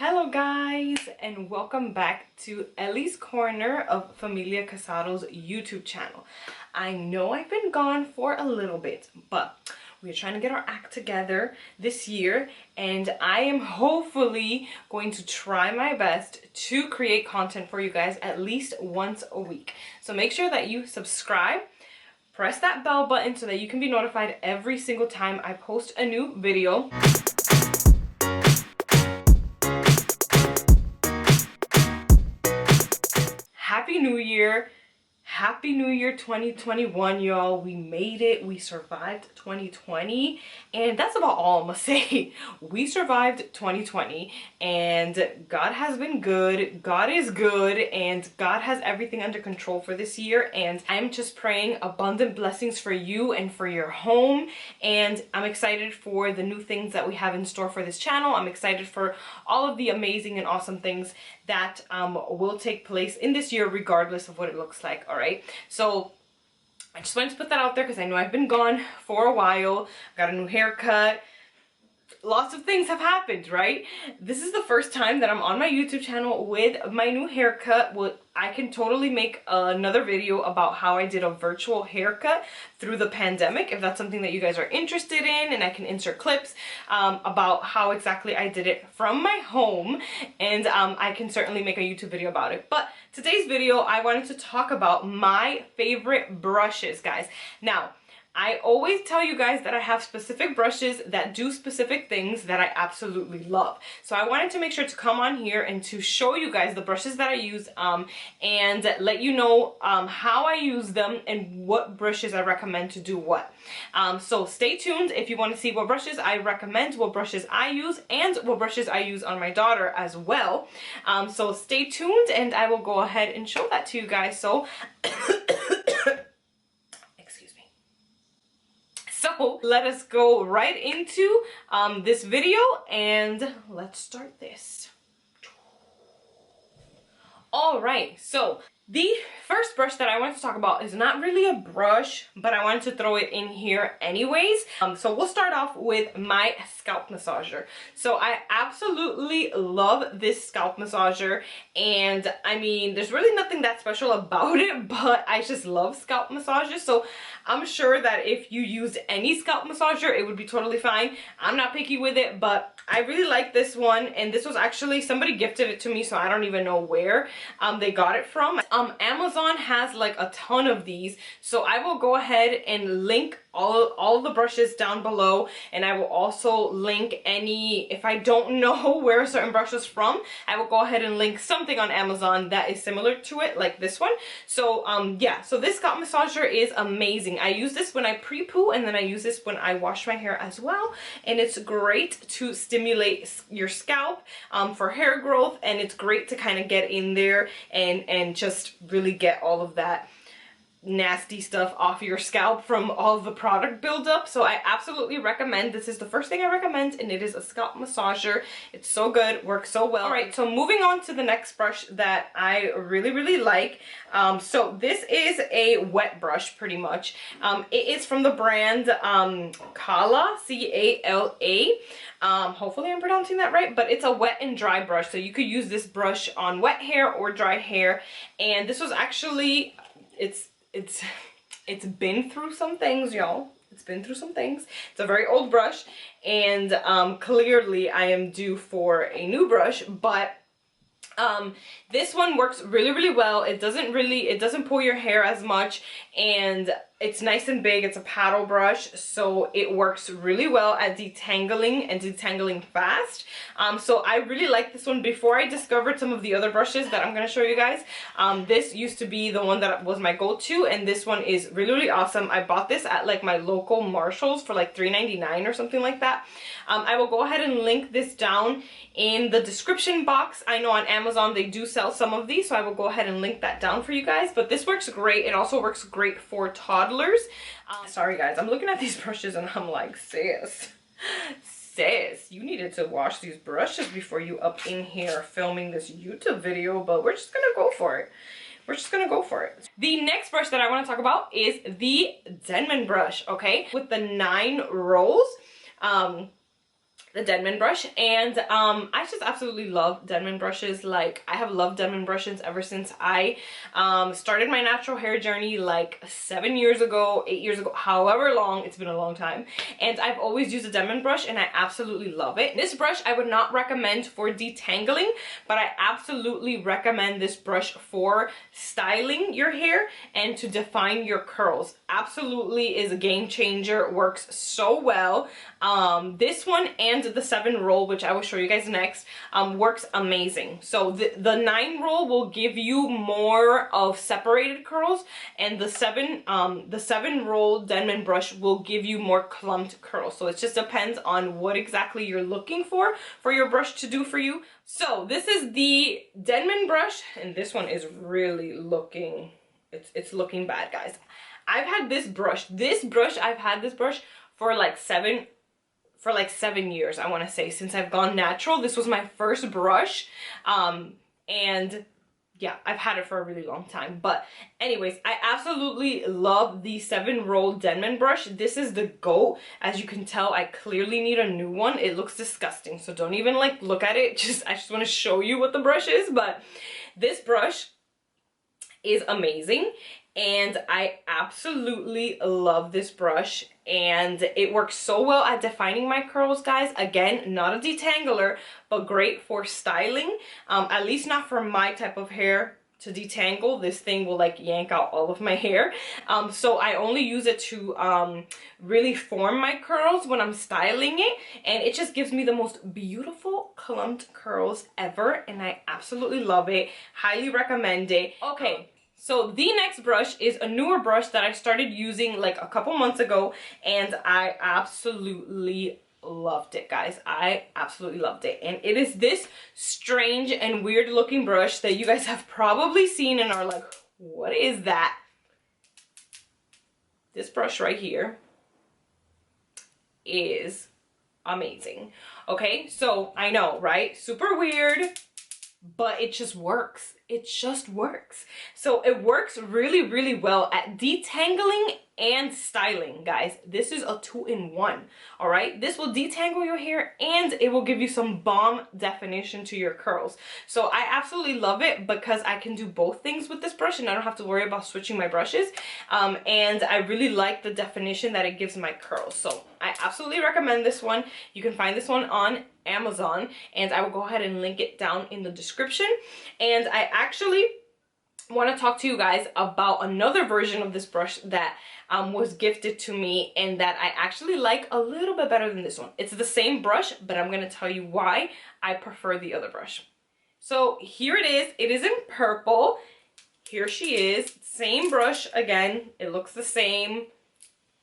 Hello guys, and welcome back to Ellie's Corner of Familia Casado's YouTube channel. I know I've been gone for a little bit, but we're trying to get our act together this year, and I am hopefully going to try my best to create content for you guys at least once a week. So make sure that you subscribe, press that bell button so that you can be notified every single time I post a new video. Happy New Year. Happy New Year 2021, y'all. We made it. We survived 2020. And that's about all I'm gonna say. We survived 2020 and God has been good. God is good and God has everything under control for this year. And I'm just praying abundant blessings for you and for your home. And I'm excited for the new things that we have in store for this channel. I'm excited for all of the amazing and awesome things that will take place in this year regardless of what it looks like. All right, so I just wanted to put that out there because I know I've been gone for a while. Got a new haircut. Lots of things have happened, right? This is the first time that I'm on my YouTube channel with my new haircut. Well, I can totally make another video about how I did a virtual haircut through the pandemic, if that's something that you guys are interested in, and I can insert clips about how exactly I did it from my home, and I can certainly make a YouTube video about it. But today's video, I wanted to talk about my favorite brushes, guys. Now, I always tell you guys that I have specific brushes that do specific things that I absolutely love. So I wanted to make sure to come on here and to show you guys the brushes that I use and let you know how I use them and what brushes I recommend to do what. So stay tuned if you want to see what brushes I recommend, what brushes I use, and what brushes I use on my daughter as well. So stay tuned and I will go ahead and show that to you guys. So So let us go right into this video and let's start this. All right, so the first brush that I want to talk about is not really a brush, but I wanted to throw it in here anyways. So we'll start off with my scalp massager. So I absolutely love this scalp massager, and I mean, there's really nothing that special about it, but I just love scalp massages. So I'm sure that if you used any scalp massager, it would be totally fine. I'm not picky with it, but I really like this one, and this was actually, somebody gifted it to me, so I don't even know where they got it from. Amazon has like a ton of these, so I will go ahead and link all the brushes down below, and I will also link any, if I don't know where a certain brush is from, I will go ahead and link something on Amazon that is similar to it, like this one. So yeah, so this scalp massager is amazing. I use this when I pre-poo, and then I use this when I wash my hair as well, and it's great to stimulate your scalp for hair growth, and it's great to kind of get in there and just really get all of that nasty stuff off your scalp from all the product buildup. So I absolutely recommend. This is the first thing I recommend, and it is a scalp massager. It's so good, works so well. All right, so moving on to the next brush that I really like. So this is a wet brush, pretty much. It is from the brand CALA, C-A-L-A. Hopefully I'm pronouncing that right, but it's a wet and dry brush, so you could use this brush on wet hair or dry hair. And this was actually, it's been through some things, y'all. It's been through some things. It's a very old brush, and clearly I am due for a new brush, but this one works really well. It doesn't pull your hair as much, and it's nice and big. It's a paddle brush, so it works really well at detangling and detangling fast. So I really like this one. Before I discovered some of the other brushes that I'm going to show you guys, this used to be the one that was my go-to, and this one is really awesome. I bought this at like my local Marshalls for like $3.99 or something like that. I will go ahead and link this down in the description box. I know on Amazon they do sell some of these, so I will go ahead and link that down for you guys. But this works great. It also works great for toddlers. Sorry guys, I'm looking at these brushes and I'm like, sis, you needed to wash these brushes before you up in here filming this YouTube video, but we're just gonna go for it. We're just gonna go for it. The next brush that I want to talk about is the Denman brush, okay? With the 9 rolls. the Denman brush, and I just absolutely love Denman brushes. Like, I have loved Denman brushes ever since I started my natural hair journey like 7 years ago, 8 years ago, however long. It's been a long time, and I've always used a Denman brush and I absolutely love it. This brush I would not recommend for detangling, but I absolutely recommend this brush for styling your hair and to define your curls. Absolutely is a game changer, works so well. This one and the 7 roll, which I will show you guys next, works amazing. So the 9 roll will give you more of separated curls, and the 7 roll Denman brush will give you more clumped curls. So it just depends on what exactly you're looking for your brush to do for you. So this is the Denman brush, and this one is really looking, it's looking bad, guys. I've had this brush, I've had this brush for like 7 years, I want to say, since I've gone natural. This was my first brush, and yeah, I've had it for a really long time. But anyways, I absolutely love the 7 roll Denman brush. This is the GOAT. As you can tell, I clearly need a new one. It looks disgusting, so don't even like look at it. I just want to show you what the brush is. But this brush is amazing, and I absolutely love this brush, and it works so well at defining my curls, guys. Again, not a detangler, but great for styling, at least not for my type of hair to detangle. This thing will like yank out all of my hair, so I only use it to really form my curls when I'm styling it, and it just gives me the most beautiful clumped curls ever, and I absolutely love it. Highly recommend it. Okay, so the next brush is a newer brush that I started using like a couple months ago, and I absolutely loved it, guys. I absolutely loved it. And it is this strange and weird looking brush that you guys have probably seen and are like, what is that? This brush right here is amazing. Okay, so I know, right? Super weird, but it just works. It just works. So it works really, really well at detangling and styling, guys. This is a 2-in-1, all right? This will detangle your hair and it will give you some bomb definition to your curls. So I absolutely love it because I can do both things with this brush and I don't have to worry about switching my brushes. And I really like the definition that it gives my curls. So I absolutely recommend this one. You can find this one on Amazon, and I will go ahead and link it down in the description. And I actually want to talk to you guys about another version of this brush that was gifted to me and that I actually like a little bit better than this one. It's the same brush, but I'm going to tell you why I prefer the other brush. So here it is. It is in purple. Here she is. Same brush again. It looks the same.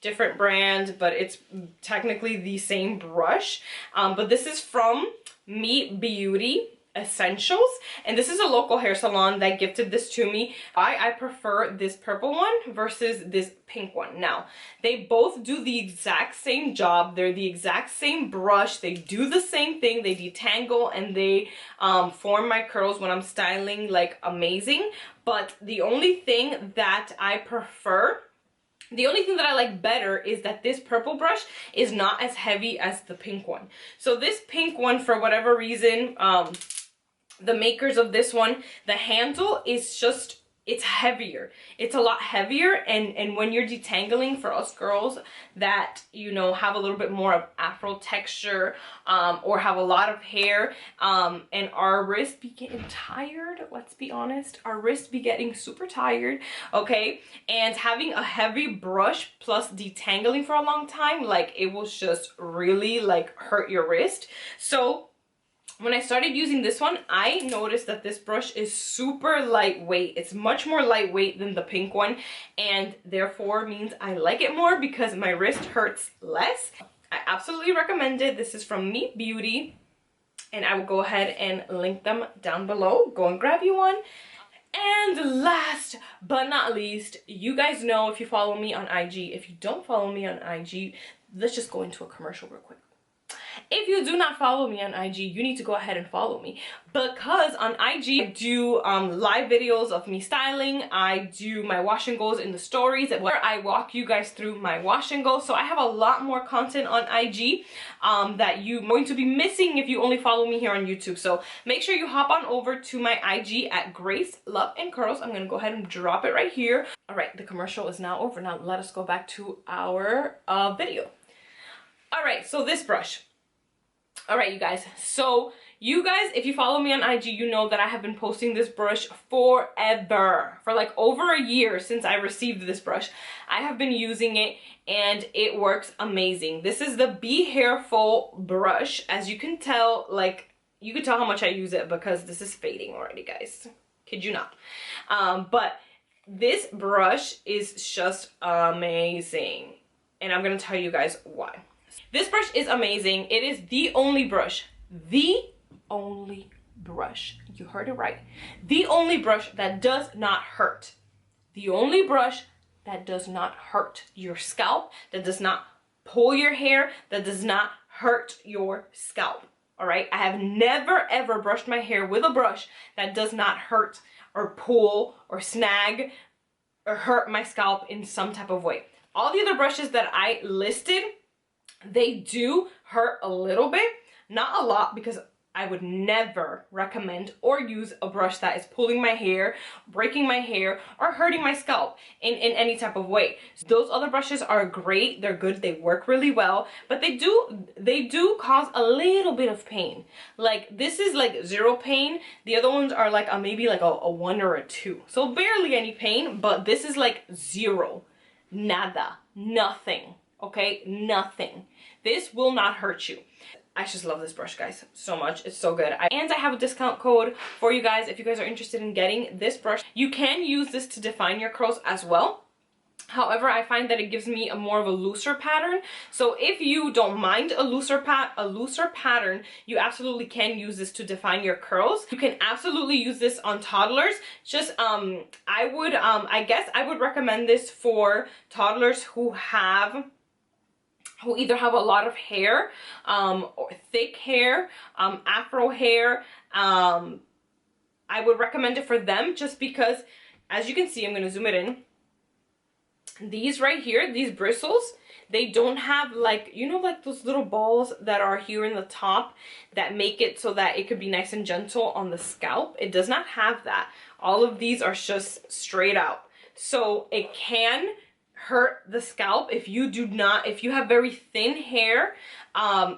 Different brand, but it's technically the same brush. But this is from Me Beauty Essentials, and this is a local hair salon that gifted this to me. I prefer this purple one versus this pink one. Now, they both do the exact same job. They're the exact same brush. They do the same thing. They detangle and they form my curls when I'm styling like amazing. But the only thing that I prefer, the only thing that I like better is that this purple brush is not as heavy as the pink one. So this pink one, for whatever reason, the makers of this one, the handle is just, it's heavier. It's a lot heavier, and when you're detangling, for us girls that, you know, have a little bit more of afro texture, or have a lot of hair, and our wrists be getting tired, let's be honest, our wrists be getting super tired, okay, and having a heavy brush plus detangling for a long time, like, it will just really like hurt your wrist. So when I started using this one, I noticed that this brush is super lightweight. It's much more lightweight than the pink one, and therefore means I like it more because my wrist hurts less. I absolutely recommend it. This is from Me Beauty, and I will go ahead and link them down below. Go and grab you one. And last but not least, you guys know if you follow me on IG. If you don't follow me on IG, let's just go into a commercial real quick. If you do not follow me on IG, you need to go ahead and follow me, because on IG I do live videos of me styling. I do my wash and goes in the stories where I walk you guys through my wash and go. So I have a lot more content on IG that you're going to be missing if you only follow me here on YouTube. So make sure you hop on over to my IG at Grace Love and Curls. I'm gonna go ahead and drop it right here. All right, the commercial is now over. Now let us go back to our video. All right, so this brush. All right, you guys. So you guys, if you follow me on IG, you know that I have been posting this brush forever. For like over a year since I received this brush. I have been using it and it works amazing. This is the Behairful Brush. As you can tell, like, you can tell how much I use it because this is fading already, guys. Kid you not. But this brush is just amazing. And I'm going to tell you guys why. This brush is amazing. It is the only brush, you heard it right, the only brush that does not hurt. The only brush that does not hurt your scalp, that does not pull your hair, that does not hurt your scalp. All right, I have never ever brushed my hair with a brush that does not hurt or pull or snag or hurt my scalp in some type of way. All the other brushes that I listed, they do hurt a little bit, not a lot, because I would never recommend or use a brush that is pulling my hair, breaking my hair, or hurting my scalp in any type of way. Those other brushes are great, they're good, they work really well, but they do cause a little bit of pain. Like, this is like 0 pain, the other ones are like maybe like a 1 or a 2. So barely any pain, but this is like 0. Nada. Nothing. Okay? Nothing. This will not hurt you. I just love this brush, guys, so much. It's so good. And I have a discount code for you guys if you guys are interested in getting this brush. You can use this to define your curls as well. However, I find that it gives me a more of a looser pattern. So if you don't mind a looser pattern, you absolutely can use this to define your curls. You can absolutely use this on toddlers. Just I guess I would recommend this for toddlers who either have a lot of hair, or thick hair, afro hair. I would recommend it for them just because, as you can see, I'm going to zoom it in. These right here, these bristles, they don't have, like, you know, like those little balls that are here in the top that make it so that it could be nice and gentle on the scalp. It does not have that. All of these are just straight out. So it can hurt the scalp if you have very thin hair.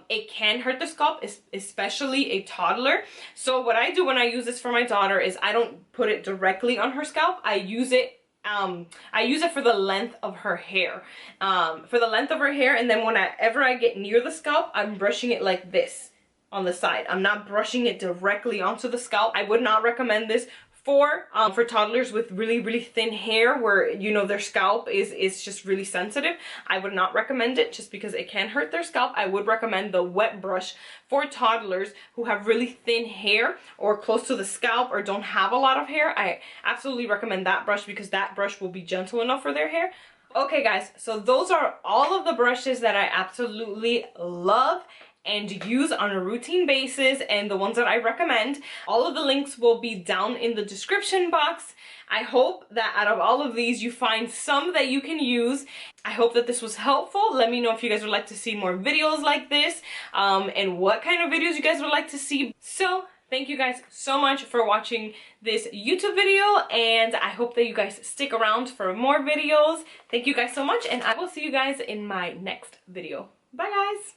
It can hurt the scalp, especially a toddler. So what I do when I use this for my daughter is I don't put it directly on her scalp. I use it for the length of her hair. And then whenever I get near the scalp, I'm brushing it like this on the side. I'm not brushing it directly onto the scalp. I would not recommend this for toddlers with really thin hair where, you know, their scalp is just really sensitive. I would not recommend it just because it can hurt their scalp. I would recommend the wet brush for toddlers who have really thin hair or close to the scalp or don't have a lot of hair. I absolutely recommend that brush because that brush will be gentle enough for their hair. Okay, guys, so those are all of the brushes that I absolutely love and use on a routine basis, and the ones that I recommend. All of the links will be down in the description box. I hope that out of all of these you find some that you can use. I hope that this was helpful. Let me know if you guys would like to see more videos like this, and what kind of videos you guys would like to see. So thank you guys so much for watching this YouTube video, and I hope that you guys stick around for more videos. Thank you guys so much, and I will see you guys in my next video. Bye, guys.